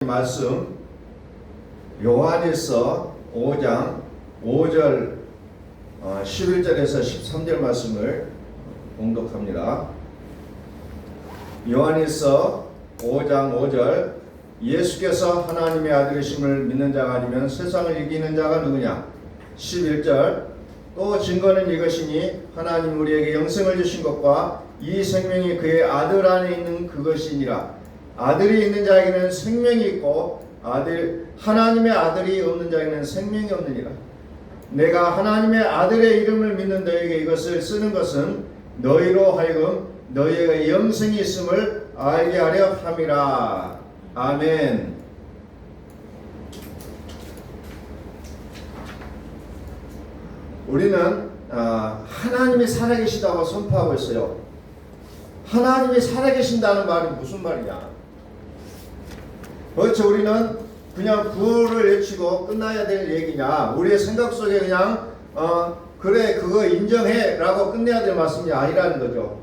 말씀 요한일서 5장 5절 11절에서 13절 말씀을 봉독합니다. 요한일서 5장 5절 예수께서 하나님의 아들이심을 믿는 자가 아니면 세상을 이기는 자가 누구냐. 11절 또 증거는 이것이니 하나님 우리에게 영생을 주신 것과 이 생명이 그의 아들 안에 있는 그것이니라. 아들이 있는 자에게는 생명이 있고 하나님의 아들이 없는 자에게는 생명이 없느니라. 내가 하나님의 아들의 이름을 믿는 너에게 이것을 쓰는 것은 너희로 하여금 너희에게 영생이 있음을 알게 하려 함이라. 아멘. 우리는 하나님이 살아계시다고 선포하고 있어요. 하나님이 살아계신다는 말이 무슨 말이냐? 그렇죠. 우리는 그냥 구호를 외치고 끝나야 될 얘기냐, 우리의 생각 속에 그냥 그래 그거 인정해 라고 끝내야 될 말씀이 아니라는 거죠.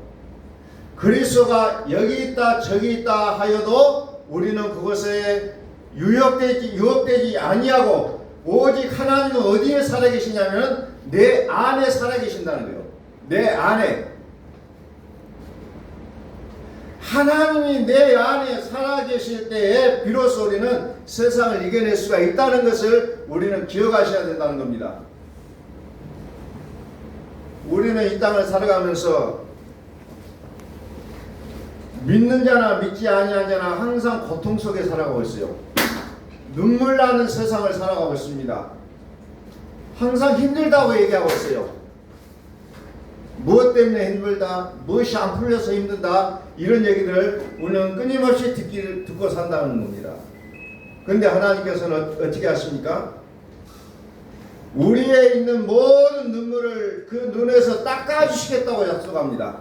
그리스도가 여기 있다 저기 있다 하여도 우리는 그것에 유혹되지 아니하고 오직 하나님은 어디에 살아계시냐면 내 안에 살아계신다는 거예요. 내 안에. 하나님이 내 안에 살아계실 때에 비로소 우리는 세상을 이겨낼 수가 있다는 것을 우리는 기억하셔야 된다는 겁니다. 우리는 이 땅을 살아가면서 믿는 자나 믿지 아니한 자나 항상 고통 속에 살아가고 있어요. 눈물 나는 세상을 살아가고 있습니다. 항상 힘들다고 얘기하고 있어요. 무엇 때문에 힘들다, 무엇이 안 풀려서 힘들다, 이런 얘기들을 우리는 끊임없이 듣고 산다는 겁니다. 그런데 하나님께서는 어떻게 하십니까? 우리에 있는 모든 눈물을 그 눈에서 닦아주시겠다고 약속합니다.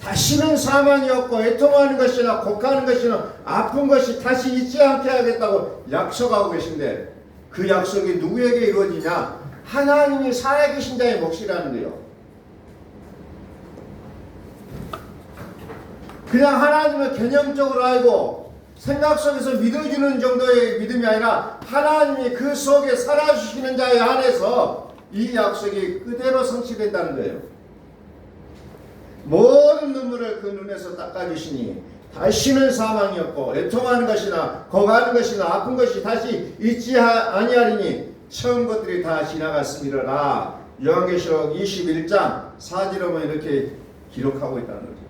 다시는 사망이 없고 애통하는 것이나 곡하는 것이나 아픈 것이 다시 있지 않게 하겠다고 약속하고 계신데, 그 약속이 누구에게 이루어지냐? 하나님이 살아계신 자의 몫이라는 거예요. 그냥 하나님을 개념적으로 알고 생각 속에서 믿어주는 정도의 믿음이 아니라 하나님이 그 속에 살아주시는 자의 안에서 이 약속이 그대로 성취된다는 거예요. 모든 눈물을 그 눈에서 닦아주시니 다시는 사망이 없고 애통하는 것이나 거하는 것이나 아픈 것이 다시 있지 아니하리니 처음 것들이 다 지나갔음이로라. 요한계시록 21장 4절에 보면 이렇게 기록하고 있다는 거죠.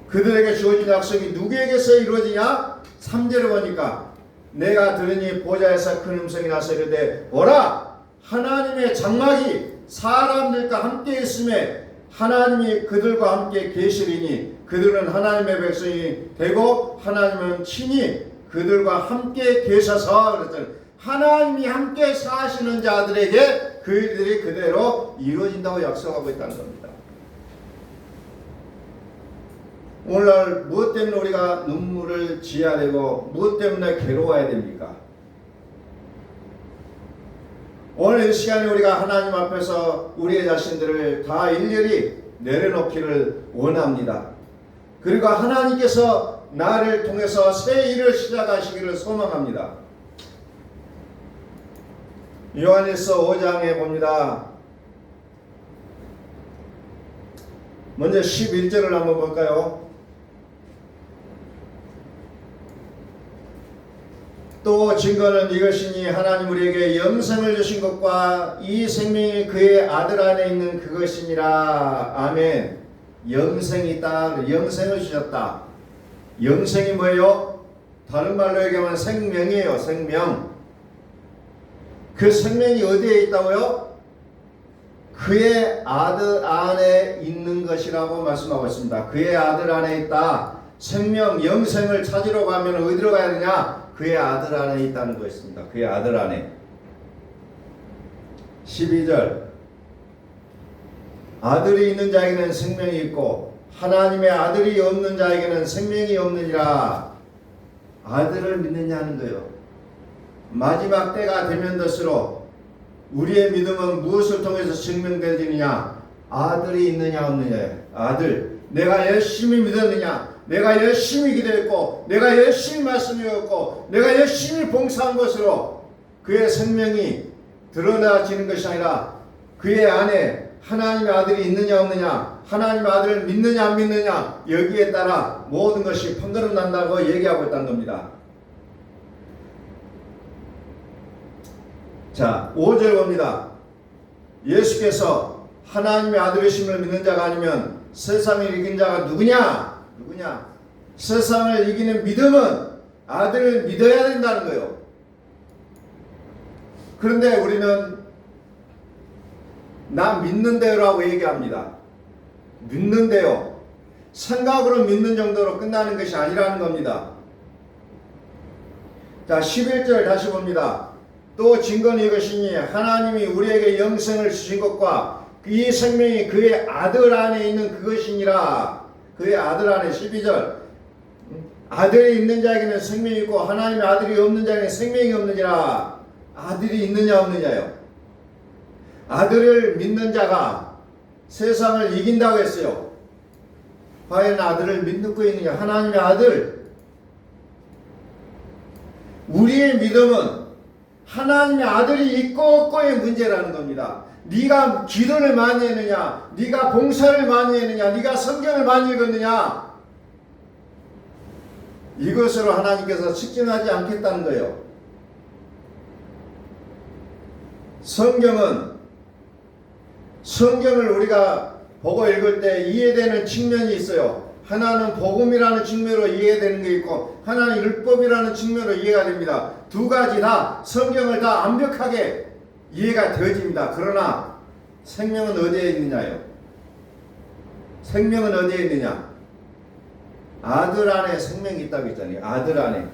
그들에게 주어진 약속이 누구에게서 이루어지냐? 3절에 보니까 내가 들으니 보좌에서 큰 음성이 나서 이르되 보라 하나님의 장막이 사람들과 함께 있음에 하나님이 그들과 함께 계시리니 그들은 하나님의 백성이 되고 하나님은 친히 그들과 함께 계셔서 그랬더니 하나님이 함께 사시는 자들에게 그들이 그대로 이루어진다고 약속하고 있다는 겁니다. 오늘날 무엇 때문에 우리가 눈물을 지어야 되고 무엇 때문에 괴로워야 됩니까? 오늘 이 시간에 우리가 하나님 앞에서 우리의 자신들을 다 일일이 내려놓기를 원합니다. 그리고 하나님께서 나를 통해서 새 일을 시작하시기를 소망합니다. 요한일서 5장에 봅니다. 먼저 11절을 한번 볼까요? 또 증거는 이것이니 하나님 우리에게 영생을 주신 것과 이 생명이 그의 아들 안에 있는 그것이니라. 아멘. 영생이 있다. 영생을 주셨다. 영생이 뭐예요? 다른 말로 얘기하면 생명이에요. 생명. 그 생명이 어디에 있다고요? 그의 아들 안에 있는 것이라고 말씀하고 있습니다. 그의 아들 안에 있다. 생명, 영생을 찾으러 가면 어디로 가야 되냐? 그의 아들 안에 있다는 것입니다. 그의 아들 안에. 12절 아들이 있는 자에게는 생명이 있고 하나님의 아들이 없는 자에게는 생명이 없느니라. 아들을 믿느냐는 거예요. 마지막 때가 되면 될수록 우리의 믿음은 무엇을 통해서 증명되느냐? 아들이 있느냐 없느냐. 아들. 내가 열심히 믿었느냐? 내가 열심히 기도했고 내가 열심히 말씀 읽었고 내가 열심히 봉사한 것으로 그의 생명이 드러나지는 것이 아니라 그의 안에 하나님의 아들이 있느냐 없느냐, 하나님의 아들을 믿느냐 안 믿느냐, 여기에 따라 모든 것이 판가름 난다고 얘기하고 있다는 겁니다. 자, 5절 봅니다. 예수께서 하나님의 아들이심을 믿는 자가 아니면 세상을 이긴 자가 누구냐? 세상을 이기는 믿음은 아들을 믿어야 된다는 거예요. 그런데 우리는 나 믿는데요라고 얘기합니다. 믿는데요. 생각으로 믿는 정도로 끝나는 것이 아니라는 겁니다. 자, 11절 다시 봅니다. 또 증거는 이것이니 하나님이 우리에게 영생을 주신 것과 이 생명이 그의 아들 안에 있는 그것이니라. 그의 아들 안에 12절 아들이 있는 자에게는 생명이 있고 하나님의 아들이 없는 자에게는 생명이 없느니라. 아들이 있느냐 없느냐요. 아들을 믿는 자가 세상을 이긴다고 했어요. 과연 아들을 믿고 있느냐? 하나님의 아들. 우리의 믿음은 하나님의 아들이 있고 없고의 문제라는 겁니다. 네가 기도를 많이 했느냐? 네가 봉사를 많이 했느냐? 네가 성경을 많이 읽었느냐? 이것으로 하나님께서 측정하지 않겠다는 거예요. 성경을 우리가 보고 읽을 때 이해되는 측면이 있어요. 하나는 복음이라는 측면으로 이해되는 게 있고 하나는 율법이라는 측면으로 이해가 됩니다. 두 가지 다 성경을 다 완벽하게 이해가 되어집니다. 그러나 생명은 어디에 있느냐요? 생명은 어디에 있느냐? 아들 안에 생명이 있다고 했잖아요. 아들 안에.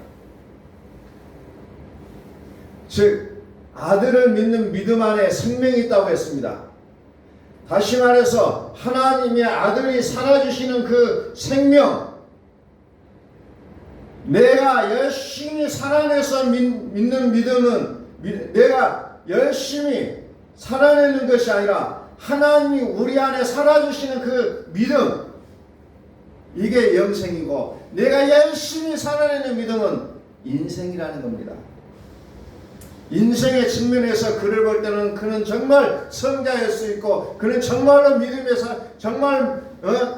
즉 아들을 믿는 믿음 안에 생명이 있다고 했습니다. 다시 말해서 하나님의 아들이 살아주시는 그 생명, 내가 열심히 살아내서 믿는 믿음은 내가 열심히 살아내는 것이 아니라 하나님이 우리 안에 살아주시는 그 믿음, 이게 영생이고 내가 열심히 살아내는 믿음은 인생이라는 겁니다. 인생의 측면에서 그를 볼 때는 그는 정말 성자일 수 있고 그는 정말로 믿음에서 정말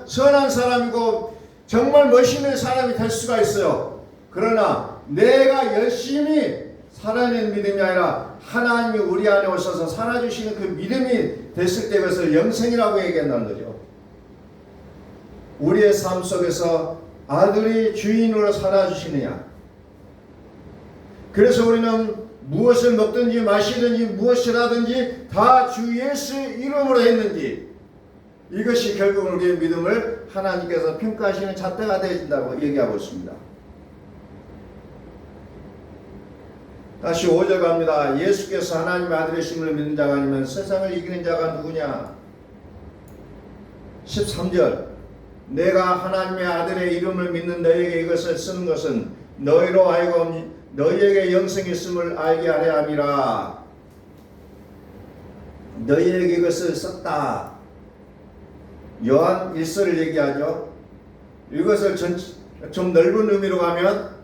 선한 사람이고 정말 멋있는 사람이 될 수가 있어요. 그러나 내가 열심히 살아낸 믿음이 아니라 하나님이 우리 안에 오셔서 살아주시는 그 믿음이 됐을 때 그것을 영생이라고 얘기한다는 거죠. 우리의 삶 속에서 아들이 주인으로 살아주시느냐. 그래서 우리는 무엇을 먹든지 마시든지 무엇을 하든지 다 주 예수 이름으로 했는지, 이것이 결국은 우리의 믿음을 하나님께서 평가하시는 잣대가 되어진다고 얘기하고 있습니다. 다시 5절 갑니다. 예수께서 하나님의 아들이심을 믿는 자가 아니면 세상을 이기는 자가 누구냐? 13절 내가 하나님의 아들의 이름을 믿는 너에게 이것을 쓰는 것은 너희로 하여금 너희에게 영생이 있음을 알게 하려 함이라. 너희에게 이것을 썼다. 요한 1서를 얘기하죠. 이것을 좀 넓은 의미로 가면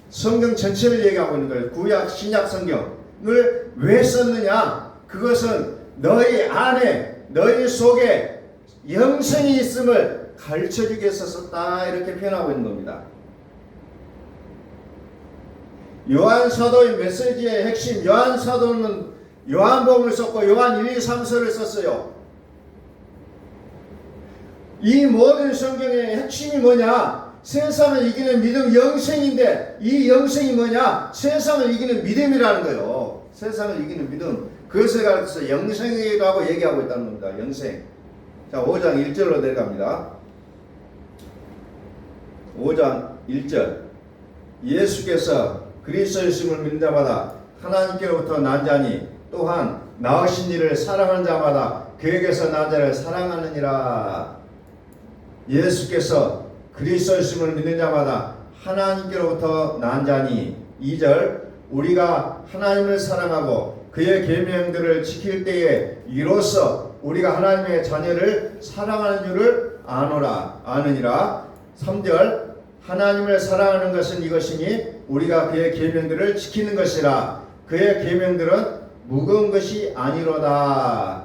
성경 전체를 얘기하고 있는 거예요. 구약 신약 성경을 왜 썼느냐? 그것은 너희 안에 너희 속에 영생이 있음을 가르쳐주기 위해서 썼다, 이렇게 표현하고 있는 겁니다. 요한 사도의 메시지의 핵심, 요한 사도는 요한복음을 썼고 요한 1, 2, 3서를 썼어요. 이 모든 성경의 핵심이 뭐냐? 세상을 이기는 믿음, 영생인데 이 영생이 뭐냐? 세상을 이기는 믿음이라는 거예요. 세상을 이기는 믿음, 그것을 가르쳐서 영생이라고 얘기하고 있다는 겁니다. 영생. 자, 5장 1절로 내려갑니다. 5장 1절 예수께서 그리스도이심을 믿는 자마다 하나님께로부터 난 자니 또한 나으신 이를 사랑하는 자마다 그에게서 난 자를 사랑하느니라. 예수께서 그리스도이심을 믿는 자마다 하나님께로부터 난 자니. 2절 우리가 하나님을 사랑하고 그의 계명들을 지킬 때에 이로써 우리가 하나님의 자녀를 사랑하는 줄을 아느니라. 3절 하나님을 사랑하는 것은 이것이니 우리가 그의 계명들을 지키는 것이라. 그의 계명들은 무거운 것이 아니로다.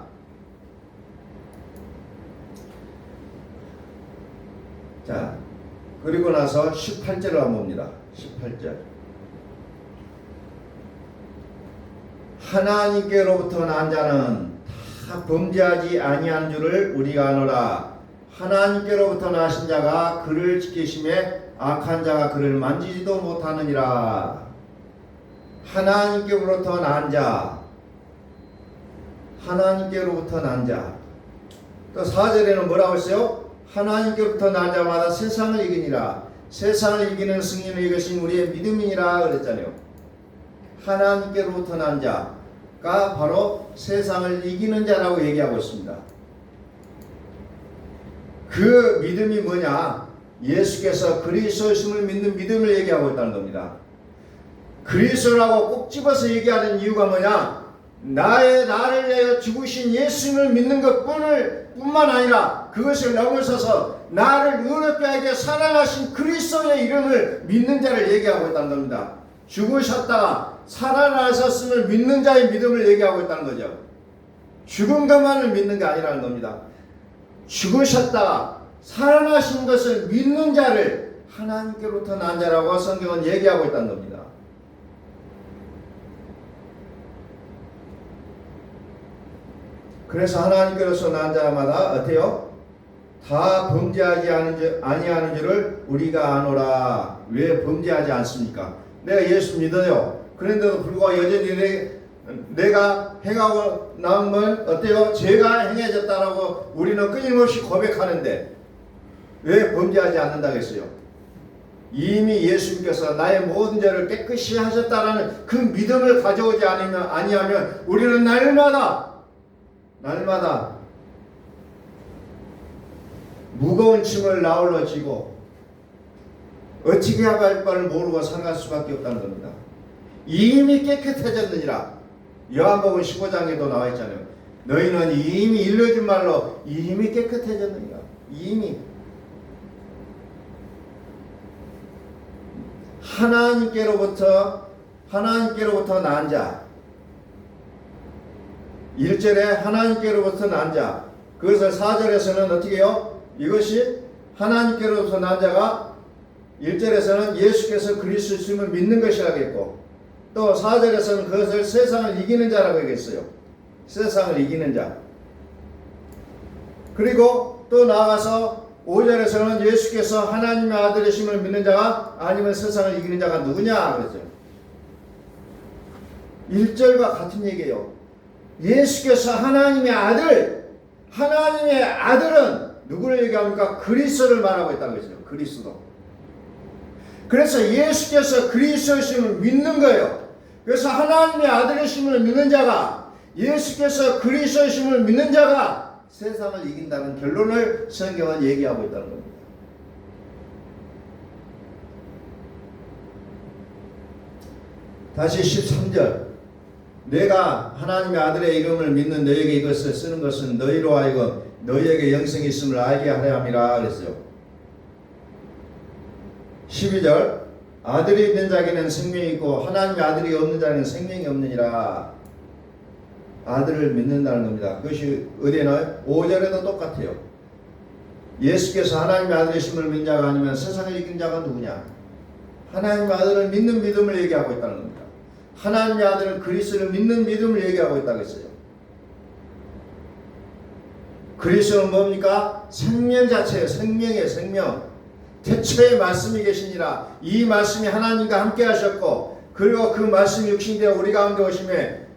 자, 그리고 나서 18절을 한번 봅니다. 18절. 하나님께로부터 난 자는 다 범죄하지 아니한 줄을 우리가 아노라. 하나님께로부터 나신 자가 그를 지키심에 악한 자가 그를 만지지도 못하느니라. 하나님께로부터 난 자, 하나님께로부터 난 자. 또 4절에는 뭐라고 했어요? 하나님께로부터 난 자마다 세상을 이기니라. 세상을 이기는 승리는 이것이 우리의 믿음이니라 그랬잖아요. 하나님께로부터 난 자가 바로 세상을 이기는 자라고 얘기하고 있습니다. 그 믿음이 뭐냐? 예수께서 그리스도이심을 믿는 믿음을 얘기하고 있다는 겁니다. 그리스도라고 꼭 집어서 얘기하는 이유가 뭐냐? 나를 위하여 죽으신 예수님을 믿는 것뿐만 아니라 그것을 넘어서서 나를 의롭게 하게 사랑하신 그리스도의 이름을 믿는 자를 얘기하고 있다는 겁니다. 죽으셨다가 살아나셨음을 믿는 자의 믿음을 얘기하고 있다는 거죠. 죽은 것만을 믿는 게 아니라는 겁니다. 죽으셨다가 살아나신 것을 믿는 자를 하나님께로부터 난 자라고 성경은 얘기하고 있다는 겁니다. 그래서 하나님께로서 난 자마다 어때요? 다 범죄하지 아니하는 줄을 우리가 아노라. 왜 범죄하지 않습니까? 내가 예수 믿어요. 그런데도 불구하고 여전히 내가 행하고 나온 건 어때요? 죄가 행해졌다라고 우리는 끊임없이 고백하는데 왜 범죄하지 않는다겠어요? 이미 예수님께서 나의 모든 죄를 깨끗이 하셨다라는 그 믿음을 가져오지 아니하면 우리는 날마다 무거운 짐을 나홀로 지고 어찌게 해야 할 바를 모르고 살아갈 수밖에 없다는 겁니다. 이미 깨끗해졌느니라. 요한복음 15장에도 나와 있잖아요. 너희는 이미 일러진 말로 이미 깨끗해졌느니라. 이미 하나님께로부터 난 자. 1절에 하나님께로부터 난 자. 그것을 4절에서는 어떻게 해요? 이것이 하나님께로부터 난 자가 1절에서는 예수께서 그리스도를 믿는 것이라고 했고 또 4절에서는 그것을 세상을 이기는 자라고 얘기했어요. 세상을 이기는 자. 그리고 또 나아가서 5절에서는 예수께서 하나님의 아들이심을 믿는 자가 아니면 세상을 이기는 자가 누구냐 그랬죠. 1절과 같은 얘기예요. 예수께서 하나님의 아들은 누구를 얘기합니까? 그리스도를 말하고 있다는 것이죠. 그리스도. 그래서 예수께서 그리스도이심을 믿는 거예요. 그래서 하나님의 아들이심을 믿는 자가 예수께서 그리스도이심을 믿는 자가 세상을 이긴다는 결론을 성경은 얘기하고 있다는 겁니다. 다시 13절. 내가 하나님의 아들의 이름을 믿는 너에게 이것을 쓰는 것은 너희로 하여금 너희에게 영생이 있음을 알게 하려 함이라 그랬어요. 12절. 아들이 있는 자에게는 생명이 있고 하나님의 아들이 없는 자에게는 생명이 없느니라. 아들을 믿는다는 겁니다. 그것이 어디에나요? 5절에도 똑같아요. 예수께서 하나님의 아들이심을 믿는 자가 아니면 세상을 이긴 자가 누구냐? 하나님의 아들을 믿는 믿음을 얘기하고 있다는 겁니다. 하나님의 아들은 그리스도를 믿는 믿음을 얘기하고 있다고 했어요. 그리스도는 뭡니까? 생명 자체예요. 생명이에요. 생명. 태초에 말씀이 계시니라. 이 말씀이 하나님과 함께 하셨고 그리고 그 말씀이 육신되어 우리 가운데 오심에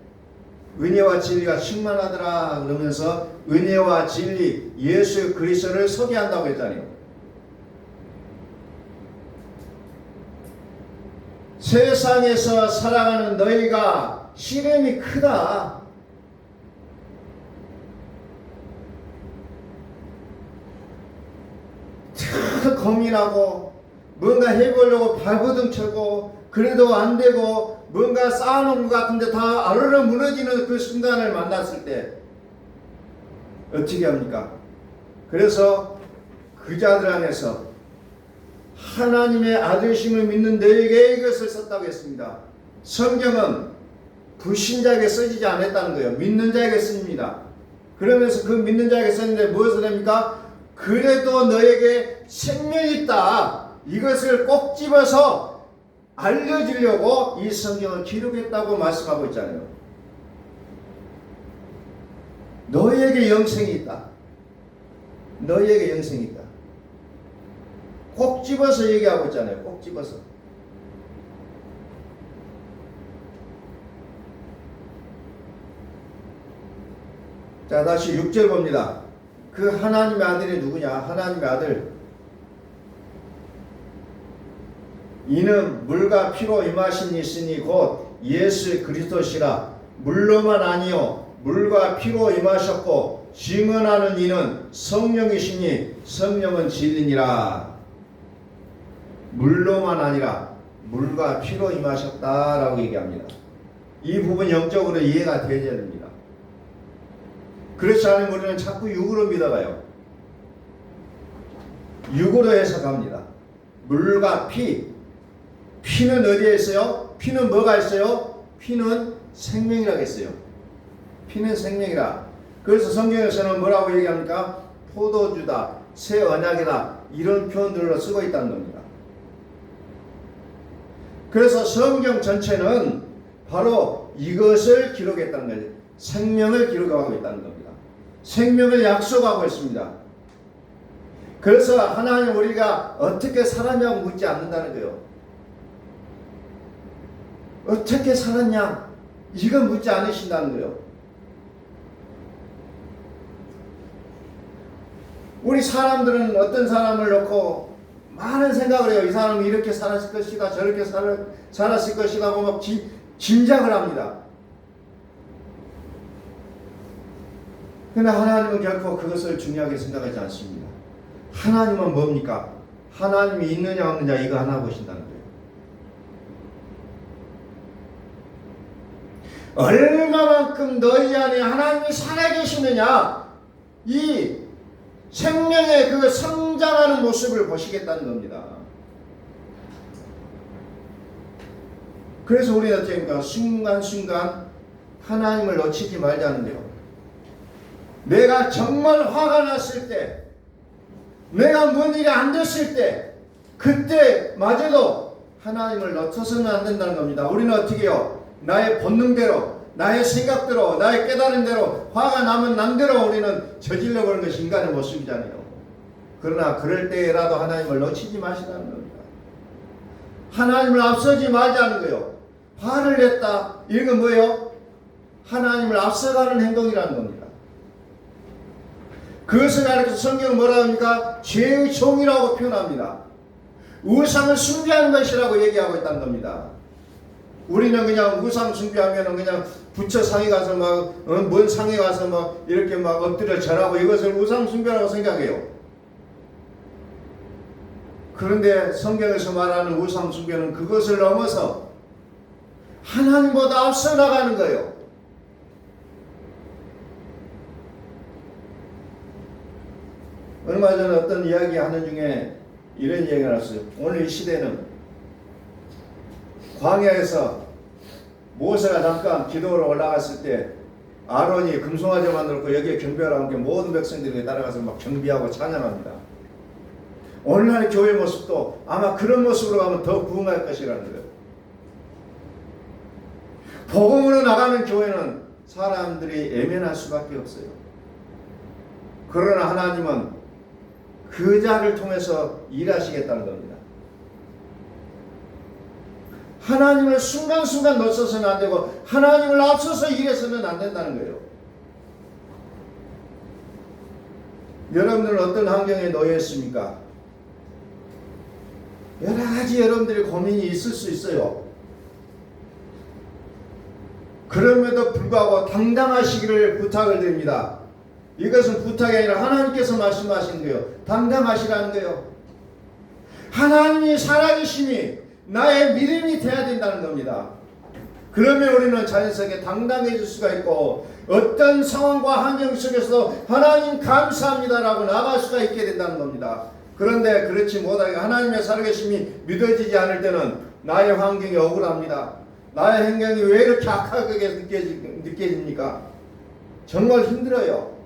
은혜와 진리가 충만하더라 그러면서 은혜와 진리 예수 그리스도를 소개한다고 했잖아요. 세상에서 살아가는 너희가 시름이 크다. 다 고민하고 뭔가 해보려고 발버둥쳐고 그래도 안 되고 뭔가 쌓아놓은 것 같은데 다 아르르 무너지는 그 순간을 만났을 때 어떻게 합니까? 그래서 그 자들 안에서 하나님의 아들심을 믿는 너에게 이것을 썼다고 했습니다. 성경은 불신자에게 써지지 않았다는 거예요. 믿는 자에게 씁니다. 그러면서 그 믿는 자에게 썼는데 무엇을 합니까? 그래도 너에게 생명이 있다. 이것을 꼭 집어서 알려주려고 이 성경을 기록했다고 말씀하고 있잖아요. 너에게 영생이 있다. 너에게 영생이 있다. 꼭 집어서 얘기하고 있잖아요. 꼭 집어서. 자, 다시 6절 봅니다. 그 하나님의 아들이 누구냐? 하나님의 아들. 이는 물과 피로 임하신 이시니 곧 예수 그리스도시라. 물로만 아니요 물과 피로 임하셨고 증언하는 이는 성령이시니 성령은 진리니라. 물로만 아니라 물과 피로 임하셨다라고 얘기합니다. 이 부분 영적으로 이해가 되어야 됩니다. 그렇지 않으면 우리는 자꾸 육으로 믿어가요. 육으로 해석합니다. 물과 피. 피는 어디에 있어요? 피는 뭐가 있어요? 피는 생명이라고 했어요. 피는 생명이라. 그래서 성경에서는 뭐라고 얘기합니까? 포도주다, 새 언약이다, 이런 표현들로 쓰고 있다는 겁니다. 그래서 성경 전체는 바로 이것을 기록했다는 거예요. 생명을 기록하고 있다는 겁니다. 생명을 약속하고 있습니다. 그래서 하나님 우리가 어떻게 살았냐고 묻지 않는다는 거예요. 어떻게 살았냐? 이건 묻지 않으신다는 거예요. 우리 사람들은 어떤 사람을 놓고 많은 생각을 해요. 이 사람이 이렇게 살았을 것이다, 저렇게 살았을 것이다 하고 막 짐작을 합니다. 그러나 하나님은 결코 그것을 중요하게 생각하지 않습니다. 하나님은 뭡니까? 하나님이 있느냐 없느냐 이거 하나 보신다는 거예요. 얼마만큼 너희 안에 하나님이 살아계시느냐, 이 생명의 그 성장하는 모습을 보시겠다는 겁니다. 그래서 우리는 어떻게 합니까? 순간순간 하나님을 놓치지 말자는데요. 내가 정말 화가 났을 때, 내가 뭔 일이 안 됐을 때, 그때마저도 하나님을 놓쳐서는 안 된다는 겁니다. 우리는 어떻게 해요? 나의 본능대로, 나의 생각대로, 나의 깨달은 대로, 화가 나면 난 대로 우리는 저질러 버리는 것이 인간의 모습이잖아요. 그러나 그럴 때라도 하나님을 놓치지 마시라는 겁니다. 하나님을 앞서지 말자는 거예요. 화를 냈다. 이건 뭐예요? 하나님을 앞서가는 행동이라는 겁니다. 그것을 가리켜서 성경은 뭐라 합니까? 죄의 종이라고 표현합니다. 우상을 숭배하는 것이라고 얘기하고 있다는 겁니다. 우리는 그냥 우상 숭배하면 그냥 부처 상에 가서 먼 상에 가서 이렇게 엎드려 절하고 이것을 우상 숭배라고 생각해요. 그런데 성경에서 말하는 우상 숭배는 그것을 넘어서 하나님보다 앞서 나가는 거예요. 얼마 전에 어떤 이야기 하는 중에 이런 이야기가 나왔어요. 오늘 이 시대는 광야에서 모세가 잠깐 기도로 올라갔을 때 아론이 금송아지 만들고 여기에 경배하러 온 게 모든 백성들이 따라가서 막 경배하고 찬양합니다. 오늘날의 교회 모습도 아마 그런 모습으로 가면 더 부흥할 것이라는 거예요. 복음으로 나가는 교회는 사람들이 예민할 수밖에 없어요. 그러나 하나님은 그 자를 통해서 일하시겠다는 겁니다. 하나님을 순간순간 놓쳐서는 안 되고 하나님을 앞서서 일해서는 안 된다는 거예요. 여러분들은 어떤 환경에 놓여 있습니까? 여러 가지 여러분들의 고민이 있을 수 있어요. 그럼에도 불구하고 당당하시기를 부탁을 드립니다. 이것은 부탁이 아니라 하나님께서 말씀하시는 거예요. 당당하시라는 거예요. 하나님이 살아계심이 나의 믿음이 돼야 된다는 겁니다. 그러면 우리는 자연스럽게 당당해질 수가 있고 어떤 상황과 환경 속에서도 하나님 감사합니다라고 나갈 수가 있게 된다는 겁니다. 그런데 그렇지 못하게 하나님의 살아계심이 믿어지지 않을 때는 나의 환경이 억울합니다. 나의 행동이 왜 이렇게 악하게 느껴집니까? 정말 힘들어요.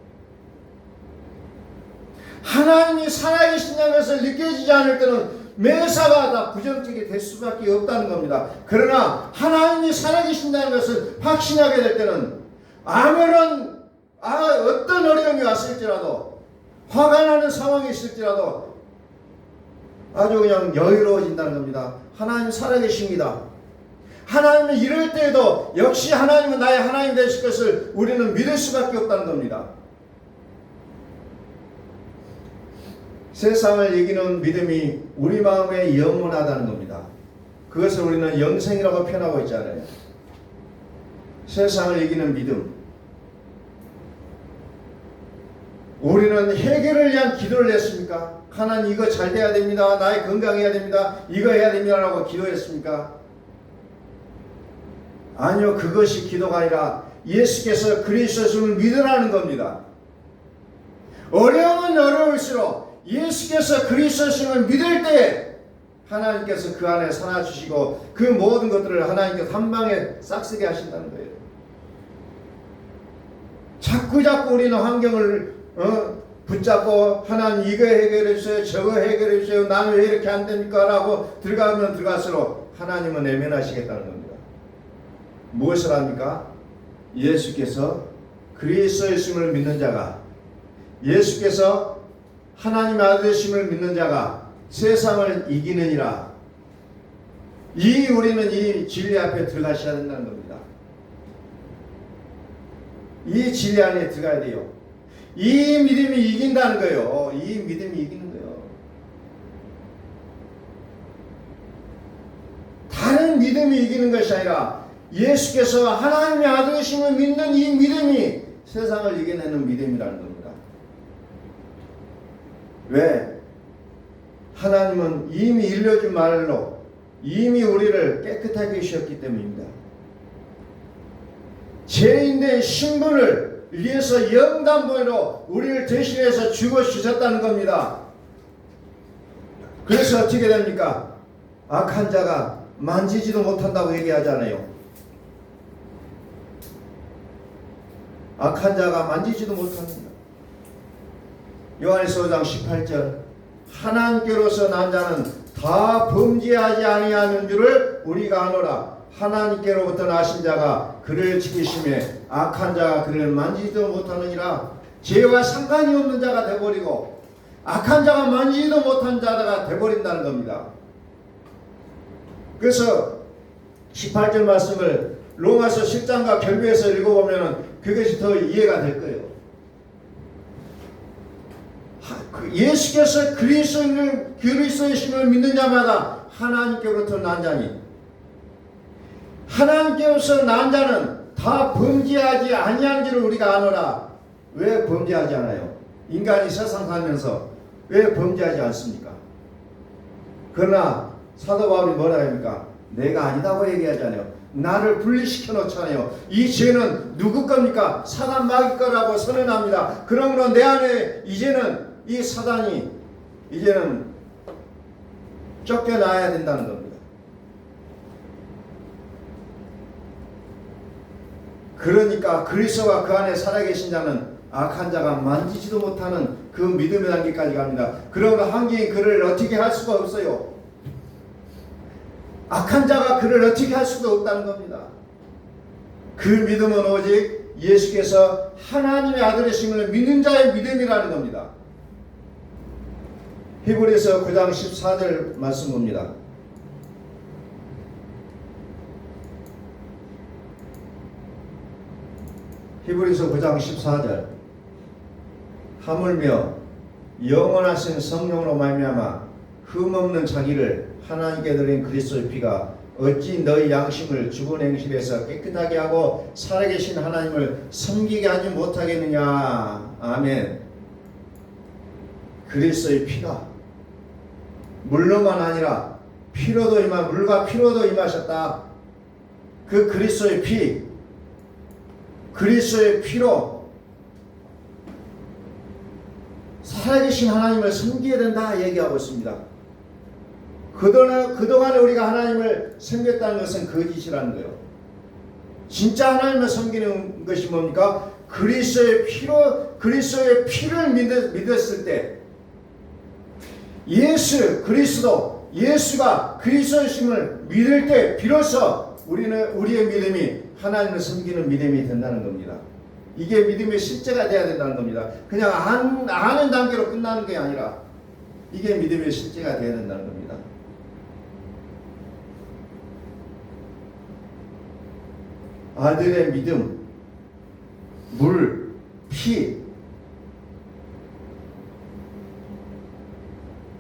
하나님이 살아계신다는 것을 느껴지지 않을 때는 매사가 다 부정적이 될 수밖에 없다는 겁니다. 그러나 하나님이 살아계신다는 것을 확신하게 될 때는 아무런 어떤 어려움이 왔을지라도 화가 나는 상황이 있을지라도 아주 그냥 여유로워진다는 겁니다. 하나님 살아계십니다. 하나님은 이럴 때에도 역시 하나님은 나의 하나님 되실 것을 우리는 믿을 수밖에 없다는 겁니다. 세상을 이기는 믿음이 우리 마음에 영원하다는 겁니다. 그것을 우리는 영생이라고 표현하고 있잖아요. 세상을 이기는 믿음. 우리는 해결을 위한 기도를 했습니까? 하나님 이거 잘 돼야 됩니다. 나의 건강해야 됩니다. 이거 해야 됩니다. 라고 기도했습니까? 아니요. 그것이 기도가 아니라 예수께서 그리스도를 믿으라는 겁니다. 어려움은 어려울수록 예수께서 그리스도를 믿을 때 하나님께서 그 안에 살아주시고 그 모든 것들을 하나님께서 한 방에 싹쓰게 하신다는 거예요. 자꾸 우리는 환경을 붙잡고 하나님 이거 해결해 주세요. 저거 해결해 주세요. 나는 왜 이렇게 안 됩니까? 라고 들어가면 들어갈수록 하나님은 외면하시겠다는 겁니다. 무엇을 합니까? 예수께서 그리스도이심을 믿는 자가, 예수께서 하나님의 아들이심을 믿는 자가 세상을 이기느니라. 우리는 이 진리 앞에 들어가셔야 된다는 겁니다. 이 진리 안에 들어가야 돼요. 이 믿음이 이긴다는 거예요. 이 믿음이 이기는 거예요. 다른 믿음이 이기는 것이 아니라 예수께서 하나님의 아들이심을 믿는 이 믿음이 세상을 이겨내는 믿음이라는 겁니다. 왜? 하나님은 이미 일러준 말로 이미 우리를 깨끗하게 하셨기 때문입니다. 죄인된 신분을 위해서 영단번으로 우리를 대신해서 죽어주셨다는 겁니다. 그래서 어떻게 됩니까? 악한 자가 만지지도 못한다고 얘기하잖아요. 악한 자가 만지지도 못합니다. 요한일서 5장 18절 하나님께로서 난 자는 다 범죄하지 아니하는 줄을 우리가 아노라. 하나님께로부터 나신 자가 그를 지키심에 악한 자가 그를 만지지도 못하느니라. 죄와 상관이 없는 자가 되어버리고 악한 자가 만지지도 못한 자가 되어버린다는 겁니다. 그래서 18절 말씀을 로마서 10장과 결부해서 읽어보면 그것이 더 이해가 될 거예요. 예수께서 그리스도의 심을 믿는 자마다 하나님께로부터 난 자니, 하나님께로서 난 자는 다 범죄하지 아니하는 줄을 우리가 아노라. 왜 범죄하지 않아요? 인간이 세상 살면서 왜 범죄하지 않습니까? 그러나 사도 바울이 뭐라 합니까? 내가 아니다고 얘기하잖아요. 나를 분리시켜 놓잖아요. 이 죄는 누구 겁니까? 사단 마귀 거라고 선언합니다. 그러므로 내 안에 이제는 이 사단이 이제는 쫓겨나야 된다는 겁니다. 그러니까 그리스도가 그 안에 살아계신 자는 악한 자가 만지지도 못하는 그 믿음의 단계까지 갑니다. 그러므로 환경이 그를 어떻게 할 수가 없어요. 악한 자가 그를 어떻게 할 수도 없다는 겁니다. 그 믿음은 오직 예수께서 하나님의 아들이심을 믿는 자의 믿음이라는 겁니다. 히브리서 9장 14절 말씀 봅니다. 히브리서 9장 14절 하물며 영원하신 성령으로 말미암아 흠없는 자기를 하나님께 드린 그리스도의 피가 어찌 너희 양심을 죽은 행실에서 깨끗하게 하고 살아계신 하나님을 섬기게 하지 못하겠느냐. 아멘. 그리스도의 피가 물로만 아니라 피로도 물과 피로도 임하셨다. 그 그리스도의 피, 그리스도의 피로 살아계신 하나님을 섬겨야 된다 얘기하고 있습니다. 그동안에 우리가 하나님을 섬겼다는 것은 거짓이라는 거예요. 진짜 하나님을 섬기는 것이 뭡니까? 그리스도의 피를 믿었을 때, 예수가 그리스도이심을 믿을 때 비로소 우리의 믿음이 하나님을 섬기는 믿음이 된다는 겁니다. 이게 믿음의 실제가 돼야 된다는 겁니다. 그냥 아는 단계로 끝나는 게 아니라 이게 믿음의 실제가 돼야 된다는 겁니다. 아들의 믿음, 물, 피.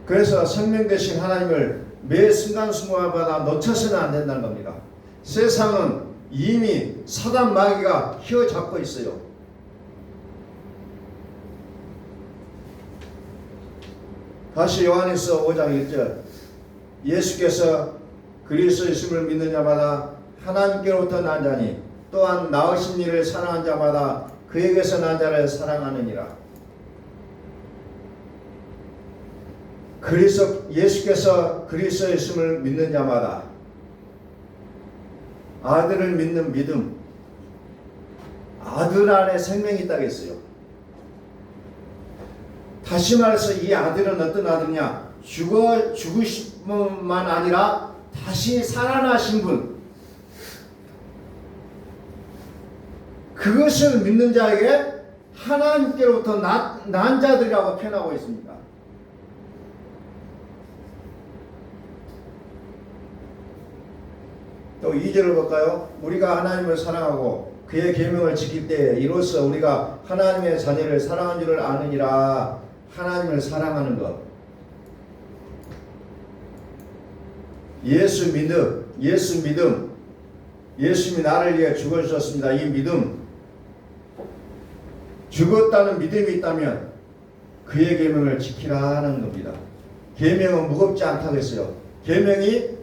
그래서 생명 되신 하나님을 매 순간순간마다 놓쳐서는 안 된다는 겁니다. 세상은 이미 사단 마귀가 휘어잡고 있어요. 다시 요한일서 5장 1절, 예수께서 그리스도이심을 믿는 자마다 하나님께로부터 난 자니 또한 나으신 이를 사랑한 자마다 그에게서 난 자를 사랑하느니라. 예수께서 그리스도이심을 믿는 자마다 아들을 믿는 믿음, 아들 안에 생명이 있다고 했어요. 다시 말해서 이 아들은 어떤 아들이냐? 죽으심만 아니라 다시 살아나신 분. 그것을 믿는 자에게 하나님께로부터 난 자들이라고 표현하고 있습니다. 또 2절을 볼까요? 우리가 하나님을 사랑하고 그의 계명을 지킬 때에 이로써 우리가 하나님의 자녀를 사랑한 줄을 아느니라. 하나님을 사랑하는 것, 예수 믿음, 예수님이 나를 위해 죽어주셨습니다. 이 믿음, 죽었다는 믿음이 있다면 그의 계명을 지키라 하는 겁니다. 계명은 무겁지 않다고 했어요. 계명이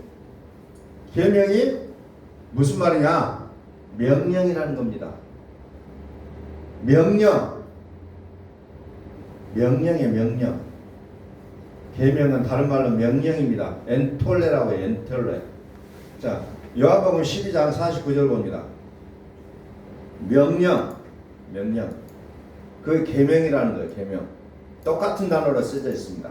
무슨 말이냐? 명령이라는 겁니다. 명령. 계명은 다른 말로 명령입니다. 엔톨레라고 해요. 엔톨레. 자, 요한복음 12장 49절 봅니다. 명령. 그 계명이라는 거예요. 계명. 똑같은 단어로 쓰여져 있습니다.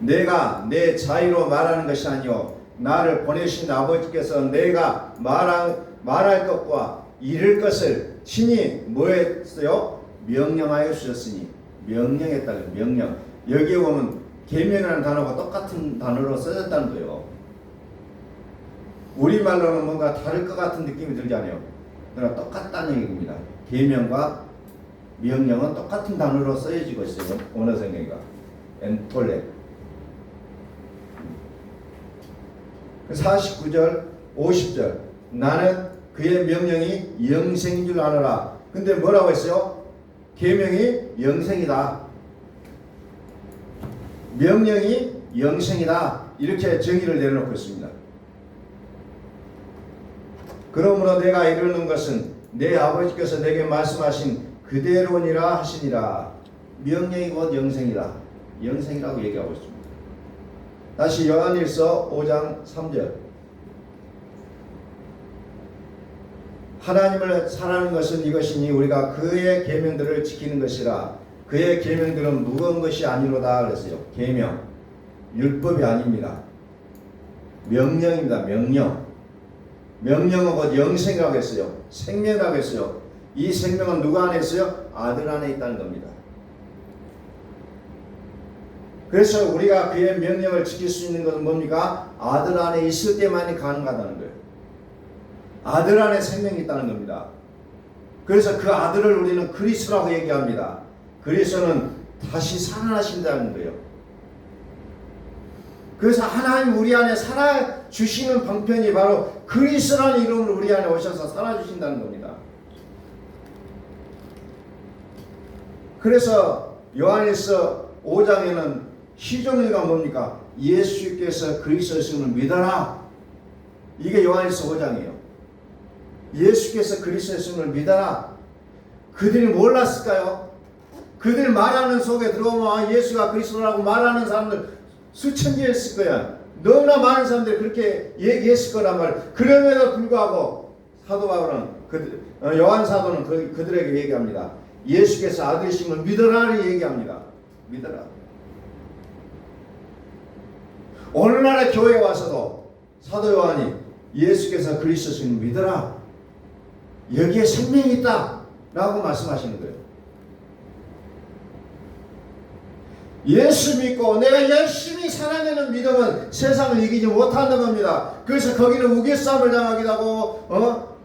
내가 내 자유로 말하는 것이 아니요 나를 보내신 아버지께서 내가 말할 것과 이룰 것을 친히 뭐 했어요? 명령하여 주셨으니. 명령했다는 명령. 여기에 보면 계명이라는 단어가 똑같은 단어로 써졌다는 거예요. 우리말로는 뭔가 다를 것 같은 느낌이 들잖아요. 그러나 똑같다는 얘기입니다. 계명과 명령은 똑같은 단어로 써지고 있어요. 언어 성경이가 엔톨레. 49절 50절 나는 그의 명령이 영생인 줄 아노라. 근데 뭐라고 했어요? 계명이 영생이다. 명령이 영생이다. 이렇게 정의를 내려놓고 있습니다. 그러므로 내가 이루는 것은 내 아버지께서 내게 말씀하신 그대로니라 하시니라. 명령이 곧 영생이다. 영생이라고 얘기하고 있습니다. 다시 요한일서 5장 3절 하나님을 사랑하는 것은 이것이니 우리가 그의 계명들을 지키는 것이라. 그의 계명들은 무거운 것이 아니로다 그랬어요. 계명, 율법이 아닙니다. 명령입니다. 명령은 곧 영생이라고 했어요. 생명이라고 했어요. 이 생명은 누구 안에 있어요? 아들 안에 있다는 겁니다. 그래서 우리가 그의 명령을 지킬 수 있는 것은 뭡니까? 아들 안에 있을 때만이 가능하다는 거예요. 아들 안에 생명이 있다는 겁니다. 그래서 그 아들을 우리는 그리스도라고 얘기합니다. 그리스도는 다시 살아나신다는 거예요. 그래서 하나님 우리 안에 살아주시는 방편이 바로 그리스도라는 이름으로 우리 안에 오셔서 살아주신다는 겁니다. 그래서 요한일서 5장에는 시종일가 뭡니까? 예수께서 그리스도이심을 믿어라. 이게 요한일서 5장이에요. 예수께서 그리스도이심을 믿어라. 그들이 몰랐을까요? 그들 말하는 속에 들어오면 예수가 그리스도라고 말하는 사람들 수천 개 있을 거야. 너무나 많은 사람들이 그렇게 얘기했을 거란 말이야. 그럼에도 불구하고 사도 바울은 요한 사도는 그들에게 얘기합니다. 예수께서 아들이신 걸 믿어라를 얘기합니다. 믿어라. 오늘날의 교회에 와서도 사도 요한이 예수께서 그리스도신 믿어라. 여기에 생명이 있다 라고 말씀하시는 거예요. 예수 믿고 내가 열심히 살아내는 믿음은 세상을 이기지 못하는 겁니다. 그래서 거기는 우겨싸움을 당하기도 하고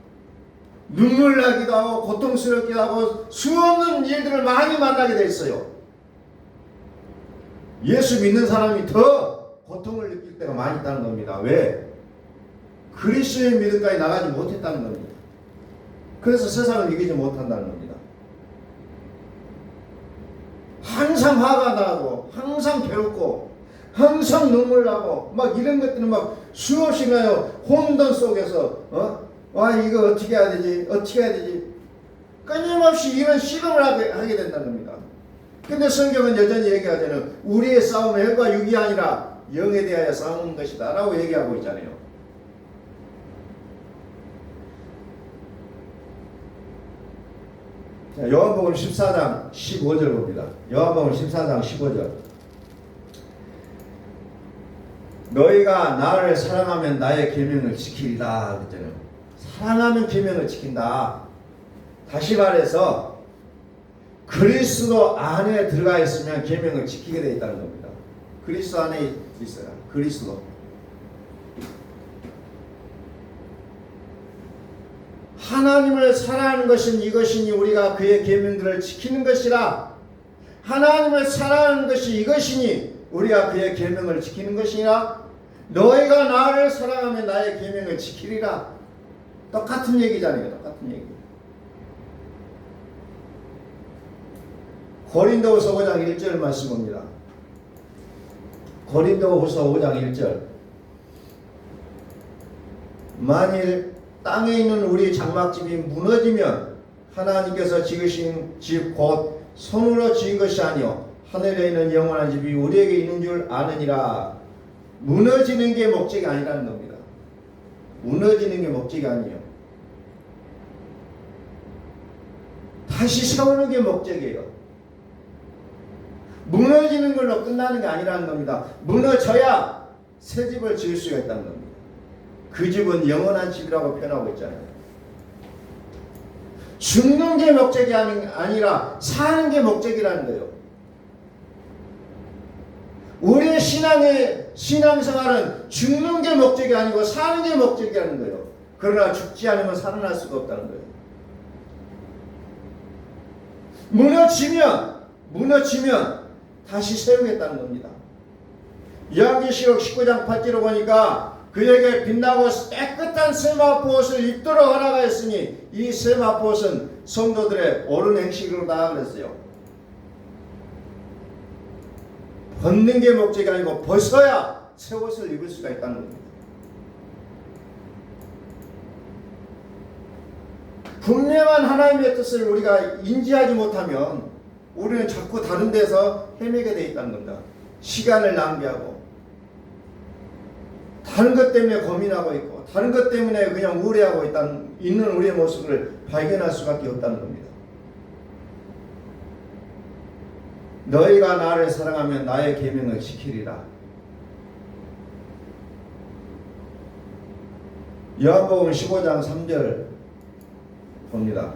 눈물 나기도 하고 고통스럽기도 하고 수없는 일들을 많이 만나게 돼 있어요. 예수 믿는 사람이 더 고통을 느낄 때가 많이 있다는 겁니다. 왜? 그리스도의 믿음까지 나가지 못했다는 겁니다. 그래서 세상을 이기지 못한다는 겁니다. 항상 화가 나고 항상 괴롭고 항상 눈물 나고 막 이런 것들은 막 수없이 나요. 혼돈 속에서 이거 어떻게 해야 되지 끊임없이 이런 실험을 하게 된다는 겁니다. 근데 성경은 여전히 얘기하자면 우리의 싸움은 혈과 육이 아니라 영에 대하여 싸우는 것이다 라고 얘기하고 있잖아요. 자, 요한복음 14장 15절 봅니다. 요한복음 14장 15절. 너희가 나를 사랑하면 나의 계명을 지키리라 그랬잖아요. 사랑하면 계명을 지킨다. 다시 말해서 그리스도 안에 들어가 있으면 계명을 지키게 되어 있다는 겁니다. 그리스도 안에 있어요. 그리스도. 하나님을 사랑하는 것은 이것이니 우리가 그의 계명들을 지키는 것이라. 하나님을 사랑하는 것이 이것이니 우리가 그의 계명을 지키는 것이라. 너희가 나를 사랑하면 나의 계명을 지키리라. 똑같은 얘기잖아요. 똑같은 얘기. 고린도후서 5장 1절 말씀 봅니다. 고린도후서 5장 1절. 만일 땅에 있는 우리 장막집이 무너지면 하나님께서 지으신 집 곧 손으로 지은 것이 아니요 하늘에 있는 영원한 집이 우리에게 있는 줄 아느니라. 무너지는 게 목적이 아니라는 겁니다. 무너지는 게 목적이 아니에요. 다시 세우는 게 목적이에요. 무너지는 걸로 끝나는 게 아니라는 겁니다. 무너져야 새 집을 지을 수가 있다는 겁니다. 그 집은 영원한 집이라고 표현하고 있잖아요. 죽는 게 목적이 아니라 사는 게 목적이라는 거예요. 우리의 신앙생활은 죽는 게 목적이 아니고 사는 게 목적이라는 거예요. 그러나 죽지 않으면 살아날 수가 없다는 거예요. 무너지면 다시 세우겠다는 겁니다. 요한계시록 19장 8절을 보니까 그에게 빛나고 깨끗한 세마포옷을 입도록 하라고 했으니 이 세마포옷은 성도들의 옳은 행실로다 그랬어요. 벗는 게 목적이 아니고 벗어야 새 옷을 입을 수가 있다는 겁니다. 분명한 하나님의 뜻을 우리가 인지하지 못하면 우리는 자꾸 다른 데서 헤매게 되어 있다는 겁니다. 시간을 낭비하고 다른 것 때문에 고민하고 있고 다른 것 때문에 그냥 우울해하고 있는 우리의 모습을 발견할 수밖에 없다는 겁니다. 너희가 나를 사랑하면 나의 계명을 지키리라. 요한복음 15장 3절 봅니다.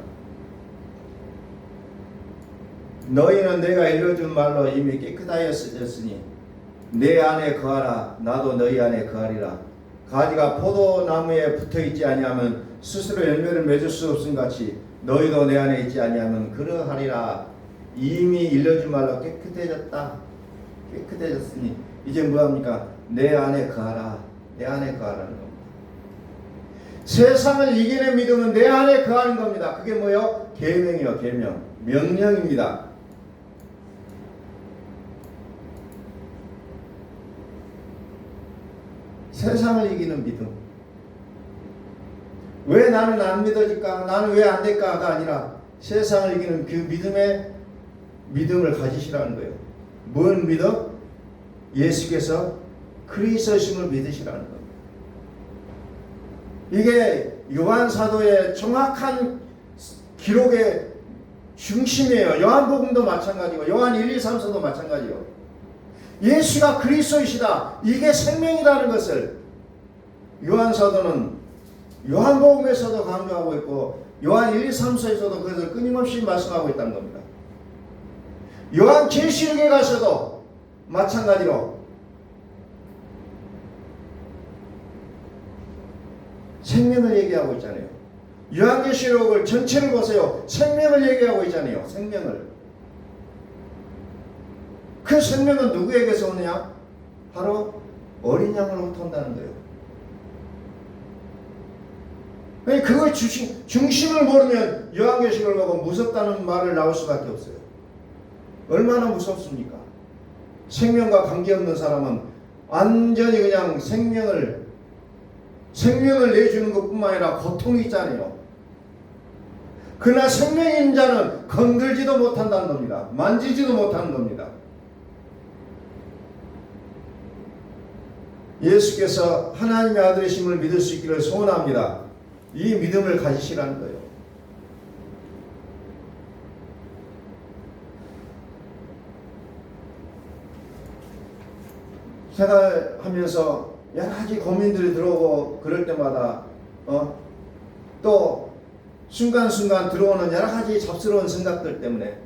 너희는 내가 일러준 말로 이미 깨끗하였으니 내 안에 거하라. 나도 너희 안에 거하리라. 가지가 포도나무에 붙어있지 아니하면 스스로 열매를 맺을 수 없음 같이 너희도 내 안에 있지 아니하면 그러하리라. 이미 일러준 말로 깨끗해졌으니 이제 뭐합니까? 내 안에 거하라. 내 안에 거하라는 겁니다. 세상을 이기는 믿음은 내 안에 거하는 겁니다. 그게 뭐요? 계명이요. 계명. 명령입니다. 세상을 이기는 믿음. 왜 나는 안 믿어질까? 나는 왜 안 될까가 아니라 세상을 이기는 그 믿음의 믿음을 가지시라는 거예요. 뭔 믿음? 예수께서 그리스도심을 믿으시라는 겁니다. 이게 요한 사도의 정확한 기록의 중심이에요. 요한복음도 마찬가지고 요한 1, 2, 3서도 마찬가지요. 예수가 그리스도이시다. 이게 생명이라는 것을 요한 사도는 요한복음에서도 강조하고 있고 요한 1, 2, 3서에서도 그것을 끊임없이 말씀하고 있다는 겁니다. 요한 계시록에 가서도 마찬가지로 생명을 얘기하고 있잖아요. 요한계시록을 전체를 보세요. 생명을 얘기하고 있잖아요. 생명을. 그 생명은 누구에게서 오느냐? 바로 어린 양으로부터 온다는 거예요. 그걸 중심을 모르면 요한계시록을 보고 무섭다는 말을 나올 수밖에 없어요. 얼마나 무섭습니까? 생명과 관계없는 사람은 완전히 그냥 생명을 내주는 것뿐만 아니라 고통이 있잖아요. 그러나 생명인 자는 건들지도 못한다는 겁니다. 만지지도 못하는 겁니다. 예수께서 하나님의 아들이심을 믿을 수 있기를 소원합니다. 이 믿음을 가지시라는 거예요. 생활하면서 여러 가지 고민들이 들어오고 그럴 때마다 또 순간순간 들어오는 여러 가지 잡스러운 생각들 때문에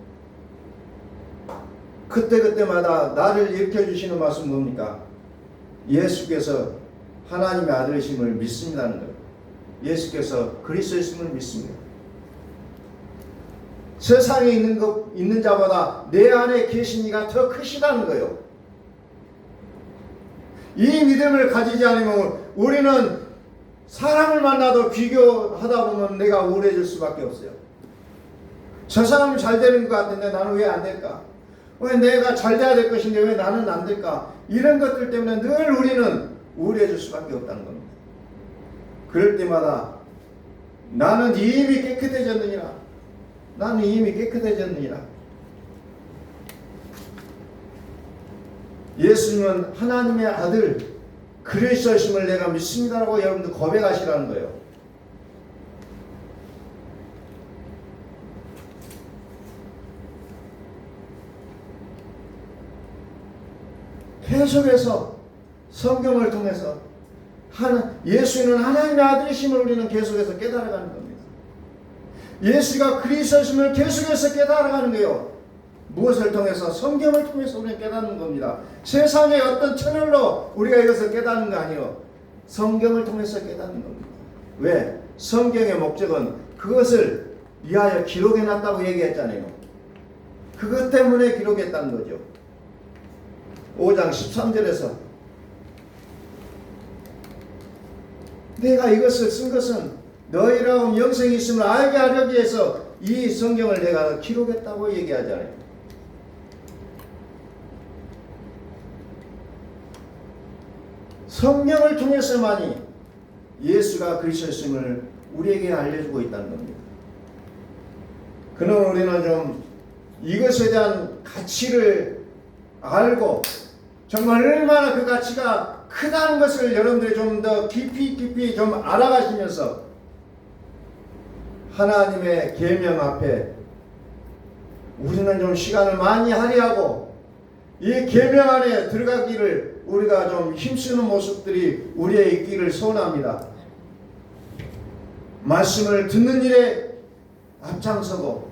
그때마다 나를 일으켜주시는 말씀은 뭡니까? 예수께서 하나님의 아들이심을 믿습니다는 거예요. 예수께서 그리스도이심을 믿습니다. 세상에 있는 자보다 내 안에 계신 이가 더 크시다는 거예요. 이 믿음을 가지지 않으면 우리는 사람을 만나도 비교하다 보면 내가 우울해질 수밖에 없어요. 저 사람은 잘 되는 것 같은데 나는 왜 안 될까? 왜 내가 잘 돼야 될 것인데 왜 나는 안 될까? 이런 것들 때문에 늘 우리는 우울해질 수밖에 없다는 겁니다. 그럴 때마다 나는 이미 깨끗해졌느니라. 나는 이미 깨끗해졌느니라. 예수님은 하나님의 아들 그리스도이심을 내가 믿습니다라고 여러분들 고백하시라는 거예요. 계속해서 성경을 통해서 예수는 하나님의 아들이심을 우리는 계속해서 깨달아가는 겁니다. 예수가 그리스도이심을 계속해서 깨달아가는 거예요. 무엇을 통해서? 성경을 통해서 우리는 깨닫는 겁니다. 세상의 어떤 채널로 우리가 이것을 깨닫는 거 아니에요. 성경을 통해서 깨닫는 겁니다. 왜? 성경의 목적은 그것을 위하여 기록해놨다고 얘기했잖아요. 그것 때문에 기록했다는 거죠. 5장 13절에서 내가 이것을 쓴 것은 너희라고 영생이 있음을 알게 하려기 위해서 이 성경을 내가 기록했다고 얘기하잖아요. 성경을 통해서만이 예수가 그리스도임을 우리에게 알려주고 있다는 겁니다. 그럼 우리는 좀 이것에 대한 가치를 알고 정말 얼마나 그 가치가 크다는 것을 여러분들이 좀 더 깊이 좀 알아가시면서 하나님의 계명 앞에 우리는 좀 시간을 많이 할애하고 이 계명 안에 들어가기를 우리가 좀 힘쓰는 모습들이 우리의 있기를 소원합니다. 말씀을 듣는 일에 앞장서고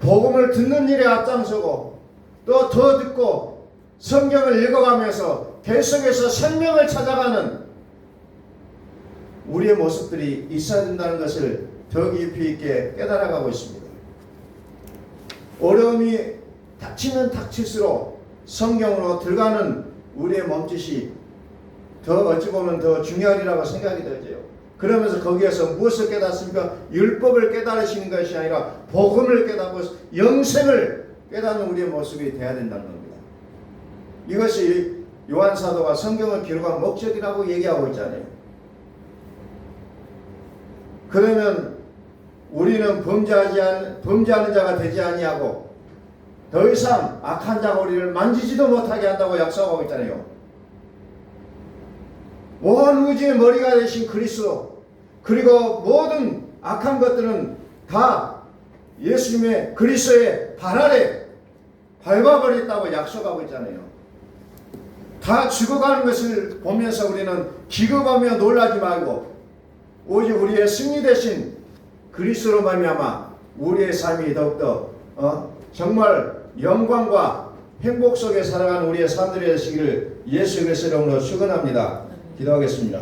복음을 듣는 일에 앞장서고 또 더 듣고 성경을 읽어가면서 계속해서 생명을 찾아가는 우리의 모습들이 있어야 된다는 것을 더 깊이 있게 깨달아가고 있습니다. 어려움이 닥치면 닥칠수록 성경으로 들어가는 우리의 몸짓이 더 어찌 보면 더 중요하리라고 생각이 되죠. 그러면서 거기에서 무엇을 깨닫습니까? 율법을 깨달으시는 것이 아니라 복음을 깨닫고 영생을 깨닫는 우리의 모습이 되어야 된다는 겁니다. 이것이 요한 사도가 성경을 기록한 목적이라고 얘기하고 있잖아요. 그러면 우리는 범죄하는 자가 되지 아니하고 더 이상 악한 자가 우리를 만지지도 못하게 한다고 약속하고 있잖아요. 온 우주의 머리가 되신 그리스도, 그리고 모든 악한 것들은 다 예수님의 그리스도의 발 아래 밟아버렸다고 약속하고 있잖아요. 다 죽어가는 것을 보면서 우리는 기겁하며 놀라지 말고 오직 우리의 승리 대신 그리스도로 말미암아 우리의 삶이 더욱더 정말 영광과 행복 속에 살아가는 우리의 삶들이 되시기를 예수 그리스도 이름으로 축원합니다. 기도하겠습니다.